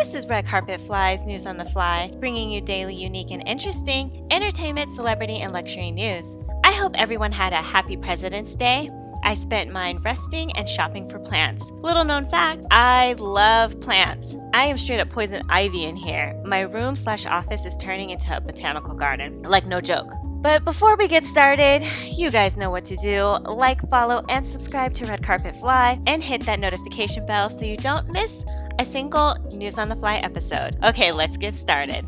This is Red Carpet Fly's News on the Fly, bringing you daily unique and interesting entertainment, celebrity, and luxury news. I hope everyone had a happy President's Day. I spent mine resting and shopping for plants. Little known fact, I love plants. I am straight up poison ivy in here. My room/office is turning into a botanical garden. Like, no joke. But before we get started, you guys know what to do. Like, follow, and subscribe to Red Carpet Fly, and hit that notification bell so you don't miss a single News on the Fly episode. Okay, let's get started.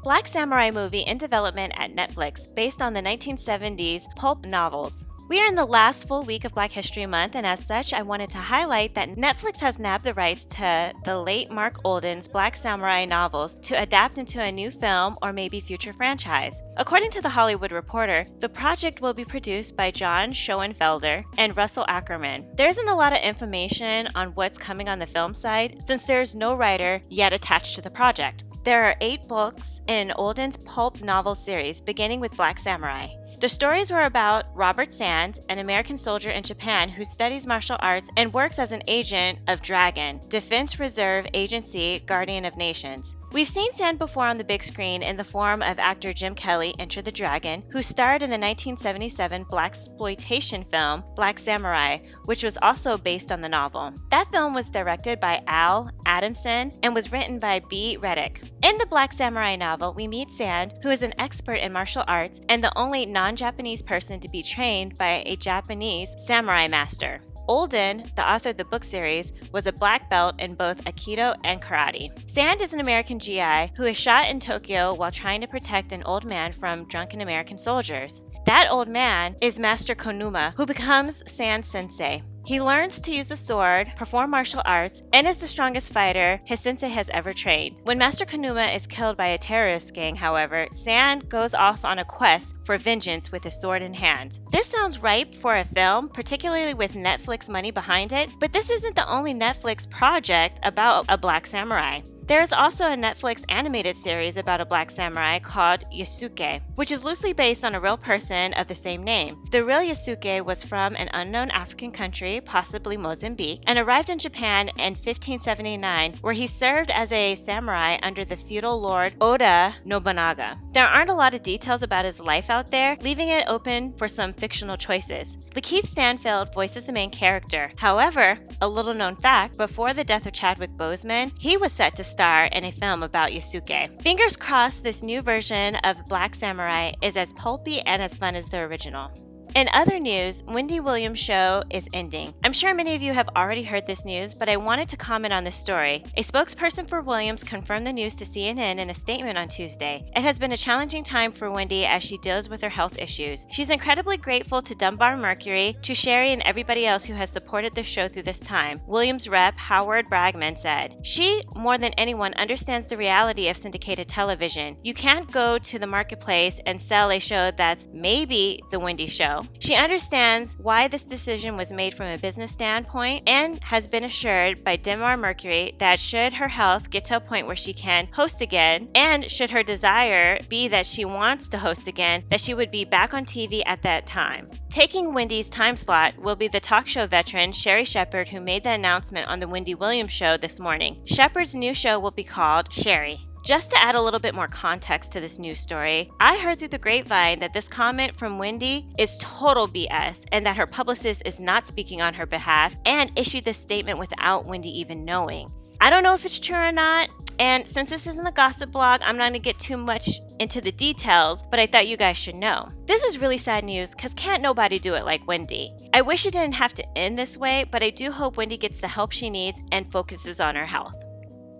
Black Samurai movie in development at Netflix based on the 1970s pulp novels. We are in the last full week of Black History Month, and as such, I wanted to highlight that Netflix has nabbed the rights to the late Mark Olden's Black Samurai novels to adapt into a new film or maybe future franchise. According to The Hollywood Reporter, the project will be produced by John Schoenfelder and Russell Ackerman. There isn't a lot of information on what's coming on the film side, since there is no writer yet attached to the project. There are 8 books in Olden's pulp novel series, beginning with Black Samurai. The stories were about Robert Sand, an American soldier in Japan who studies martial arts and works as an agent of Dragon, Defense Reserve Agency, Guardian of Nations. We've seen Sand before on the big screen in the form of actor Jim Kelly, Enter the Dragon, who starred in the 1977 blaxploitation film Black Samurai, which was also based on the novel. That film was directed by Al Adamson and was written by B. Reddick. In the Black Samurai novel, we meet Sand, who is an expert in martial arts and the only non-Japanese person to be trained by a Japanese samurai master. Olden, the author of the book series, was a black belt in both Aikido and Karate. Sand is an American GI who is shot in Tokyo while trying to protect an old man from drunken American soldiers. That old man is Master Konuma, who becomes Sand's sensei. He learns to use a sword, perform martial arts, and is the strongest fighter his sensei has ever trained. When Master Konuma is killed by a terrorist gang, however, Sand goes off on a quest for vengeance with his sword in hand. This sounds ripe for a film, particularly with Netflix money behind it, but this isn't the only Netflix project about a Black Samurai. There is also a Netflix animated series about a Black Samurai called Yasuke, which is loosely based on a real person of the same name. The real Yasuke was from an unknown African country, possibly Mozambique, and arrived in Japan in 1579, where he served as a samurai under the feudal lord Oda Nobunaga. There aren't a lot of details about his life out there, leaving it open for some fictional choices. Lakeith Stanfield voices the main character. However, a little known fact, before the death of Chadwick Boseman, he was set to star in a film about Yasuke. Fingers crossed this new version of Black Samurai is as pulpy and as fun as the original. In other news, Wendy Williams' show is ending. I'm sure many of you have already heard this news, but I wanted to comment on this story. A spokesperson for Williams confirmed the news to CNN in a statement on Tuesday. It has been a challenging time for Wendy as she deals with her health issues. She's incredibly grateful to Dunbar Mercury, to Sherry, and everybody else who has supported the show through this time, Williams rep Howard Bragman said. She, more than anyone, understands the reality of syndicated television. You can't go to the marketplace and sell a show that's maybe the Wendy show. She understands why this decision was made from a business standpoint and has been assured by Dunbar Mercury that should her health get to a point where she can host again, and should her desire be that she wants to host again, that she would be back on TV at that time. Taking Wendy's time slot will be the talk show veteran Sherry Shepherd, who made the announcement on the Wendy Williams show this morning. Shepherd's new show will be called Sherry. Just to add a little bit more context to this news story, I heard through the grapevine that this comment from Wendy is total BS and that her publicist is not speaking on her behalf and issued this statement without Wendy even knowing. I don't know if it's true or not, and since this isn't a gossip blog, I'm not going to get too much into the details, but I thought you guys should know. This is really sad news because can't nobody do it like Wendy. I wish it didn't have to end this way, but I do hope Wendy gets the help she needs and focuses on her health.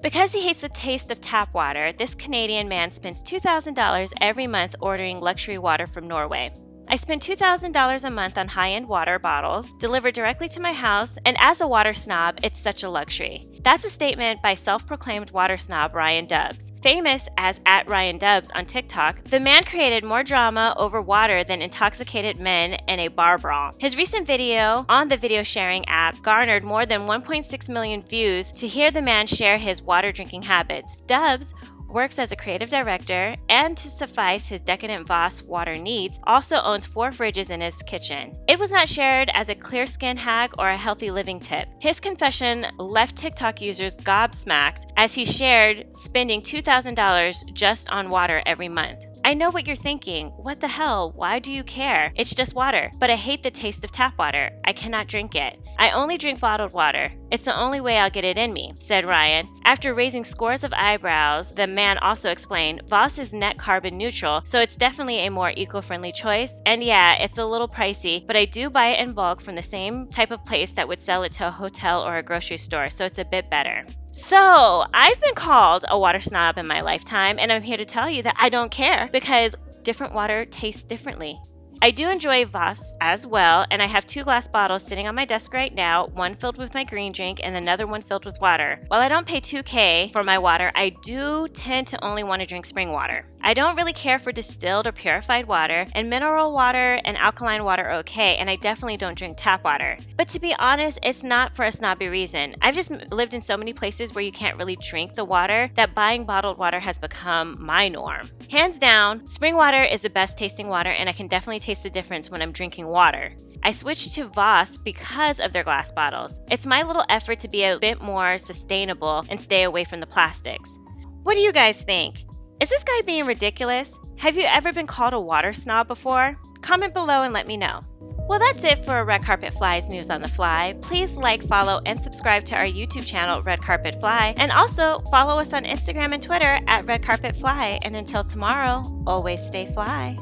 Because he hates the taste of tap water, this Canadian man spends $2,000 every month ordering luxury water from Norway. I spend $2,000 a month on high-end water bottles delivered directly to my house, and as a water snob, it's such a luxury. That's a statement by self-proclaimed water snob Ryan Dubs. Famous as @RyanDubs on TikTok, the man created more drama over water than intoxicated men in a bar brawl. His recent video on the video sharing app garnered more than 1.6 million views to hear the man share his water drinking habits. Dubs works as a creative director, and to suffice his decadent Voss water needs, also owns 4 fridges in his kitchen. It was not shared as a clear skin hack or a healthy living tip. His confession left TikTok users gobsmacked as he shared spending $2,000 just on water every month. I know what you're thinking. What the hell? Why do you care? It's just water. But I hate the taste of tap water. I cannot drink it. I only drink bottled water. It's the only way I'll get it in me, said Ryan. After raising scores of eyebrows, the man also explained, Voss is net carbon neutral, so it's definitely a more eco-friendly choice. And yeah, it's a little pricey, but I do buy it in bulk from the same type of place that would sell it to a hotel or a grocery store, so it's a bit better. So, I've been called a water snob in my lifetime, and I'm here to tell you that I don't care because different water tastes differently. I do enjoy Voss as well, and I have 2 glass bottles sitting on my desk right now, one filled with my green drink and another one filled with water. While I don't pay $2,000 for my water, I do tend to only want to drink spring water. I don't really care for distilled or purified water, and mineral water and alkaline water are okay, and I definitely don't drink tap water. But to be honest, it's not for a snobby reason. I've just lived in so many places where you can't really drink the water that buying bottled water has become my norm. Hands down, spring water is the best tasting water, and I can definitely taste the difference when I'm drinking water. I switched to Voss because of their glass bottles. It's my little effort to be a bit more sustainable and stay away from the plastics. What do you guys think? Is this guy being ridiculous? Have you ever been called a water snob before? Comment below and let me know. Well, that's it for Red Carpet Fly's News on the Fly. Please like, follow, and subscribe to our YouTube channel, Red Carpet Fly, and also follow us on Instagram and Twitter at Red Carpet Fly. And until tomorrow, always stay fly.